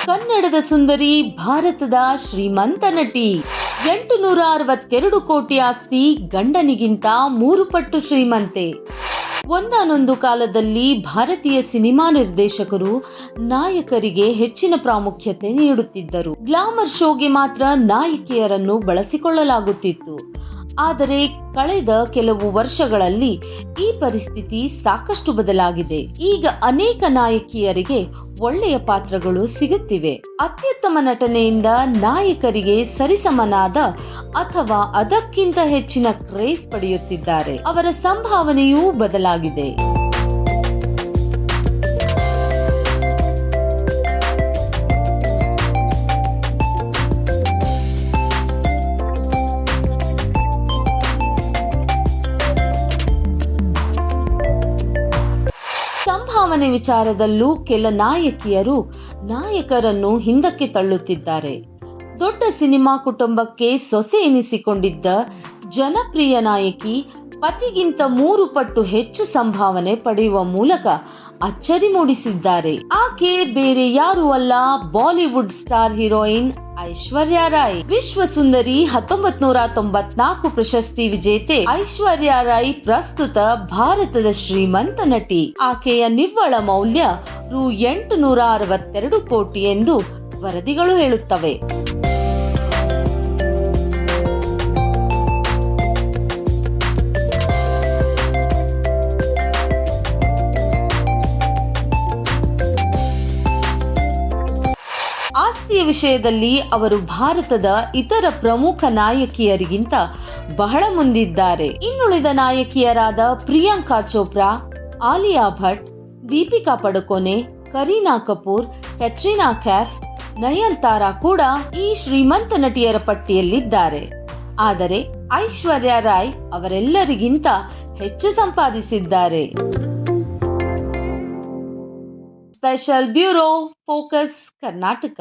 ಕನ್ನಡದ ಸುಂದರಿ, ಭಾರತದ ಶ್ರೀಮಂತ ನಟಿ. 862 ಕೋಟಿ ಆಸ್ತಿ, ಗಂಡನಿಗಿಂತ 3 ಪಟ್ಟು ಶ್ರೀಮಂತೆ. ಒಂದಾನೊಂದು ಕಾಲದಲ್ಲಿ ಭಾರತೀಯ ಸಿನಿಮಾ ನಿರ್ದೇಶಕರು ನಾಯಕರಿಗೆ ಹೆಚ್ಚಿನ ಪ್ರಾಮುಖ್ಯತೆ ನೀಡುತ್ತಿದ್ದರು. ಗ್ಲಾಮರ್ ಶೋಗೆ ಮಾತ್ರ ನಾಯಕಿಯರನ್ನು ಬಳಸಿಕೊಳ್ಳಲಾಗುತ್ತಿತ್ತು. ಆದರೆ ಕಳೆದ ಕೆಲವು ವರ್ಷಗಳಲ್ಲಿ ಈ ಪರಿಸ್ಥಿತಿ ಸಾಕಷ್ಟು ಬದಲಾಗಿದೆ. ಈಗ ಅನೇಕ ನಾಯಕಿಯರಿಗೆ ಒಳ್ಳೆಯ ಪಾತ್ರಗಳು ಸಿಗುತ್ತಿವೆ. ಅತ್ಯುತ್ತಮ ನಟನೆಯಿಂದ ನಾಯಕರಿಗೆ ಸರಿಸಮನಾದ ಅಥವಾ ಅದಕ್ಕಿಂತ ಹೆಚ್ಚಿನ ಕ್ರೇಜ್ ಪಡೆಯುತ್ತಿದ್ದಾರೆ. ಅವರ ಸಂಭಾವನೆಯೂ ಬದಲಾಗಿದೆ. ಸಂಭಾವನೆ ವಿಚಾರದಲ್ಲೂ ಕೆಲ ನಾಯಕಿಯರು ನಾಯಕರನ್ನು ಹಿಂದಕ್ಕೆ ತಳ್ಳುತ್ತಿದ್ದಾರೆ. ದೊಡ್ಡ ಸಿನಿಮಾ ಕುಟುಂಬಕ್ಕೆ ಸೊಸೆ ಎನಿಸಿಕೊಂಡಿದ್ದ ಜನಪ್ರಿಯ ನಾಯಕಿ ಪತಿಗಿಂತ 3 ಪಟ್ಟು ಹೆಚ್ಚು ಸಂಭಾವನೆ ಪಡೆಯುವ ಮೂಲಕ ಅಚ್ಚರಿ ಮೂಡಿಸಿದ್ದಾರೆ. ಆಕೆ ಬೇರೆ ಯಾರೂ ಅಲ್ಲ, Bollywood star heroine Aishwarya Rai. ವಿಶ್ವ ಸುಂದರಿ 1994 ಪ್ರಶಸ್ತಿ ವಿಜೇತೆ ಐಶ್ವರ್ಯಾ ರಾಯ್ ಪ್ರಸ್ತುತ ಭಾರತದ ಶ್ರೀಮಂತ ನಟಿ. ಆಕೆಯ ನಿವ್ವಳ ಮೌಲ್ಯ ರು 862 ಕೋಟಿ ಎಂದು ವರದಿಗಳು ಹೇಳುತ್ತವೆ. ಆಸ್ತಿಯ ವಿಷಯದಲ್ಲಿ ಅವರು ಭಾರತದ ಇತರ ಪ್ರಮುಖ ನಾಯಕಿಯರಿಗಿಂತ ಬಹಳ ಮುಂದಿದ್ದಾರೆ. ಇನ್ನುಳಿದ ನಾಯಕಿಯರಾದ ಪ್ರಿಯಾಂಕಾ ಚೋಪ್ರಾ, ಆಲಿಯಾ ಭಟ್, ದೀಪಿಕಾ ಪಡುಕೋನೆ, ಕರೀನಾ ಕಪೂರ್, ಕ್ಯಾಟ್ರಿನಾ ಕೈಫ್, ನಯನತಾರಾ ಕೂಡ ಈ ಶ್ರೀಮಂತ ನಟಿಯರ ಪಟ್ಟಿಯಲ್ಲಿದ್ದಾರೆ. ಆದರೆ ಐಶ್ವರ್ಯಾ ರಾಯ್ ಅವರೆಲ್ಲರಿಗಿಂತ ಹೆಚ್ಚು ಸಂಪಾದಿಸಿದ್ದಾರೆ. Special bureau, focus Karnataka.